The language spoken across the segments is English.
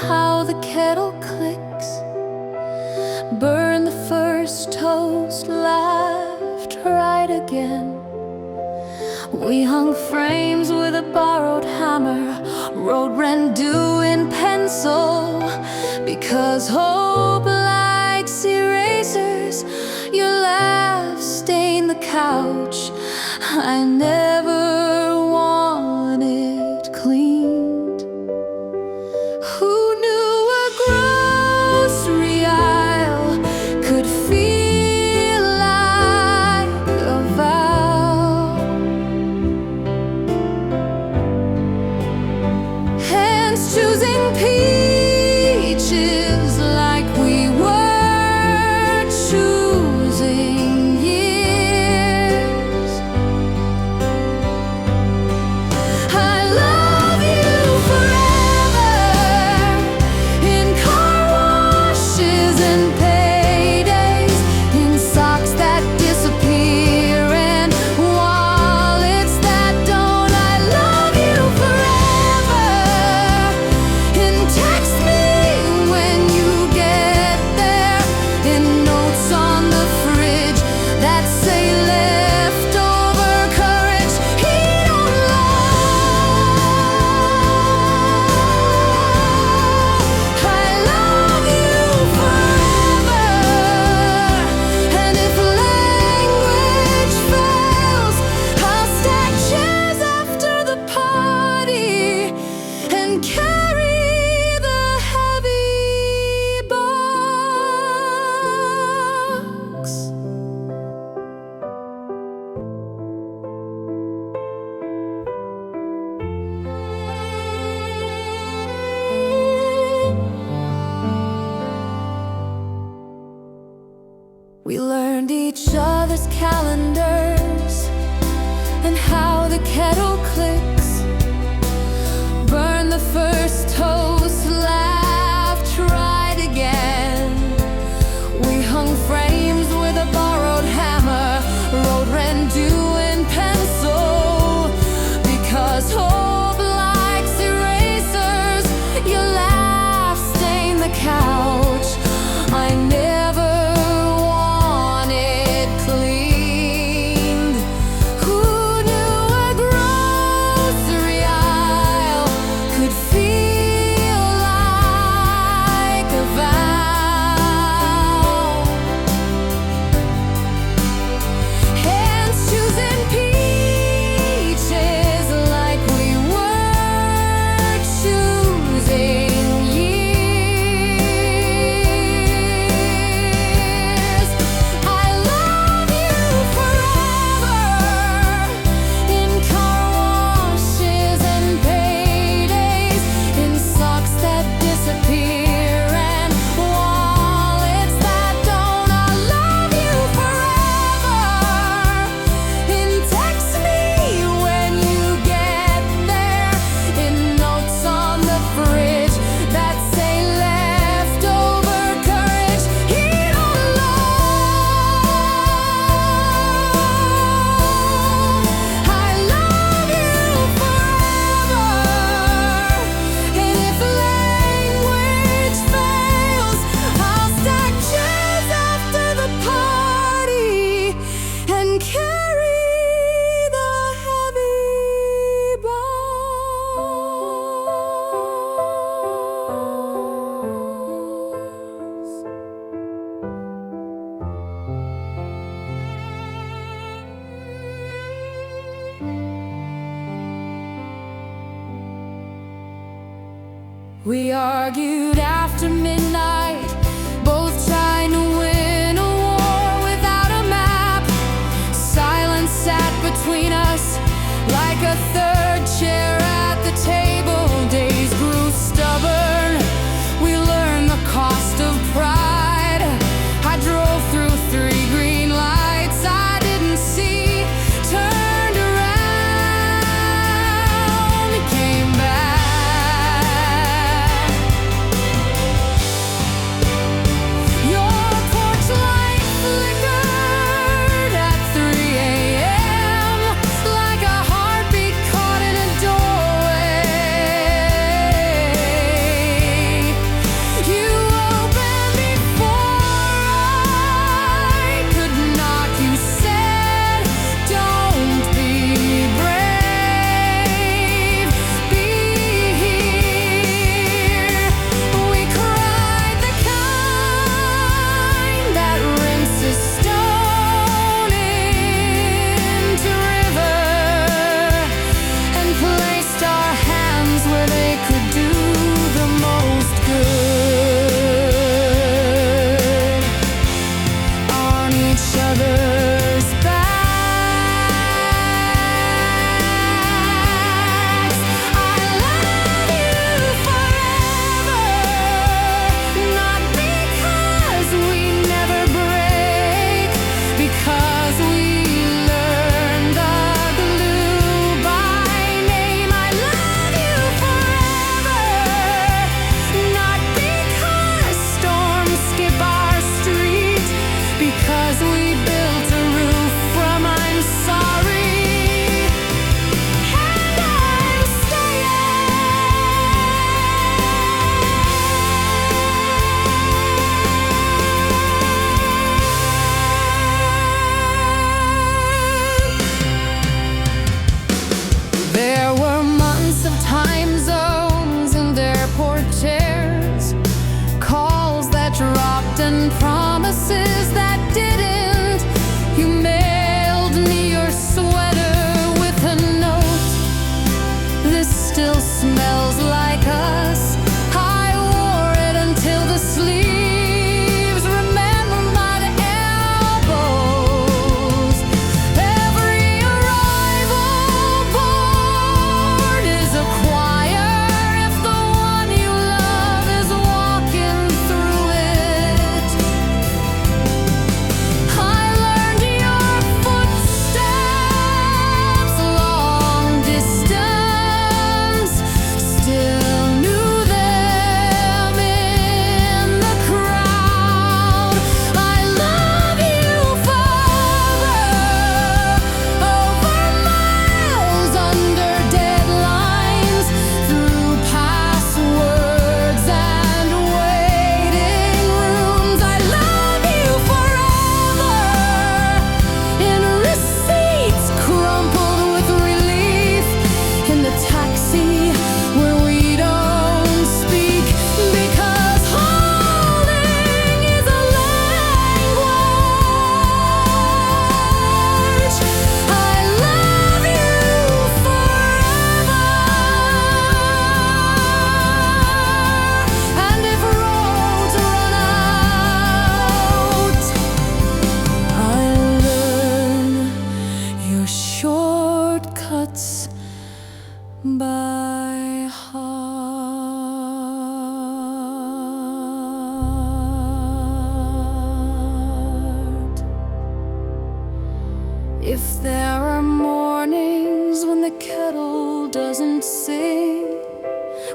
how the kettle clicks. Burn the first toast, laughed right again. We hung frames with a borrowed hammer, wrote rent due in pencil, because hope likes erasers. Your laugh stained the couch. I never wanted cleaned. Who knew a grocery aisle could feel like a vow? Hands choosing peaches like we were choosing years. I love you forever, in car washes and paydays, in socks that disappear and wallets that don't. I love you forever, and text me when you get there, in notes on the fridge that say leftover courage, heat on love. I love you forever, and if language fails, I'll stack chairs after the party and carry the heavy box. We learned each other's calendars and how the kettle clicks. Burn the first toast, laughed, tried again. We hung frames with a borrowed hammer, wrote rent due in pencil, because hope likes erasers. Your laugh stained the couch. I never wanted cleaned. Who knew a grocery aisle could feel like a vow? Hands choosing peaches like we were choosing years. I love you forever, in car washes and paydays, in socks that disappear and wallets that don't. I love you forever, and text me when you get there, in notes on the fridge that say leftover courage, heat on love. I love you forever, and if language fails, I'll stack chairs after the party and carry the heavy box. We argued after midnight, both trying to win a war without a map. Silence sat between us like a third chair at the table. Days grew stubborn. We learned the cost of pride. I drove through 3 green lights I didn't see, turned around, came back.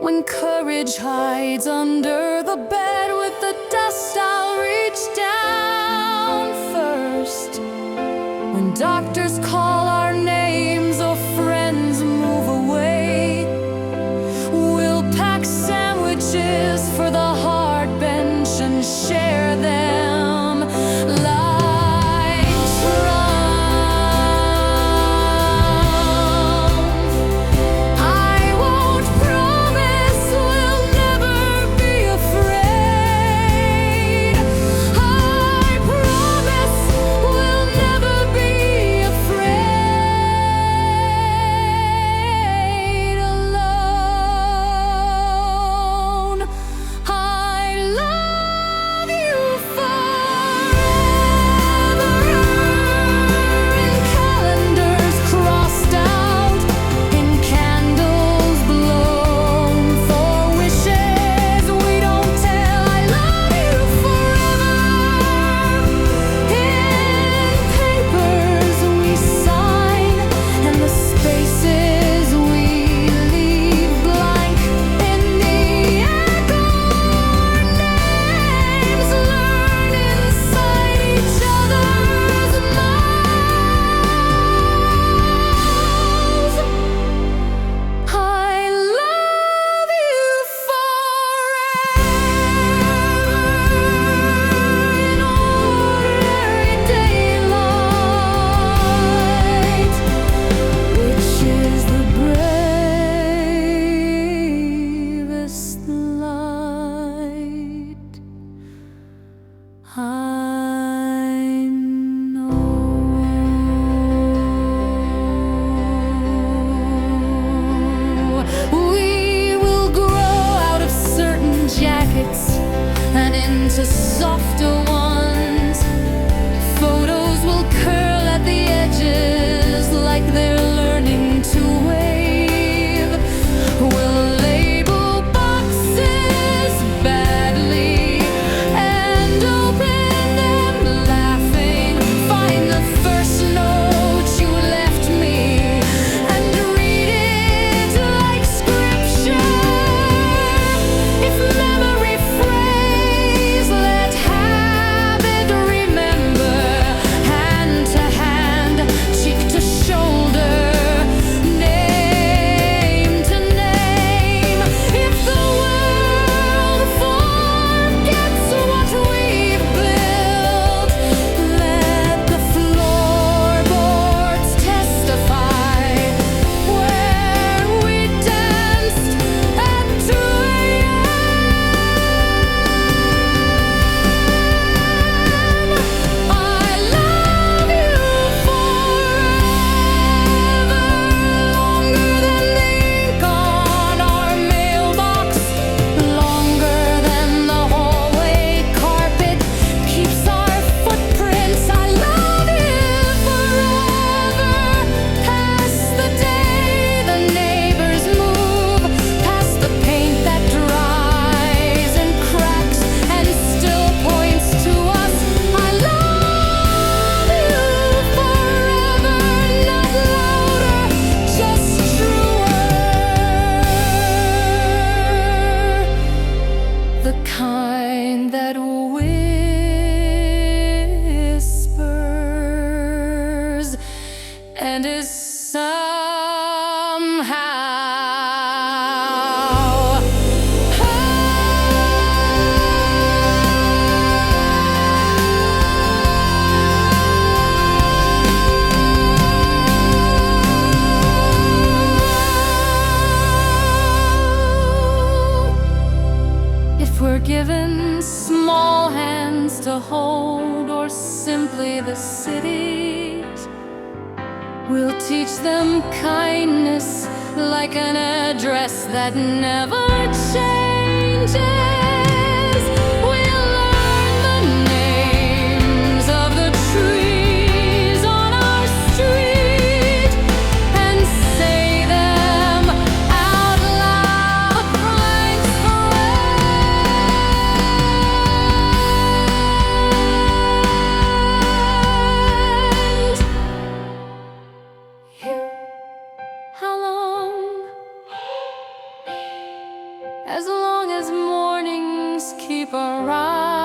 When courage hides under the bed with the dust, I'll reach down first. When doctors call our names or friends move away, we'll pack sandwiches for the hard bench and share them like crumbs. I won't promise we'll never be afraid. I promise we'll never be afraid alone. I love you forever, in calendars crossed out, in candles blown for wishes we don't tell. I love you forever, in papers we sign, and the spaces we leave blank, in the echo our names learn inside each other's mouths. I love you forever, in ordinary daylight, which is the bravest light. I know. We will grow out of certain jackets and into softer ones. Photos will curl at the edges like they're learning to wave. We'll label boxes badly and open them laughing. Find the first note you left me and read it like scripture. If memory frays, let habit remember. Hand to hand, cheek to shoulder, name to name. If the world forgets what we've built, let the floorboards testify where we danced at 2 a.m. I love you forever, longer than the ink on our mailbox, longer than the hallway carpet keeps our footprints. I love you forever, past the day the neighbors move, past the paint that dries and cracks and still points to us. I love you forever, not louder, just truer. The kind that whispers and is somehow if we're given small hands to hold, or simply the cities, we'll teach them kindness like an address that never changes. We'll learn the names of the trees on our street and say them out loud like friends. How long as long as mornings keep arising.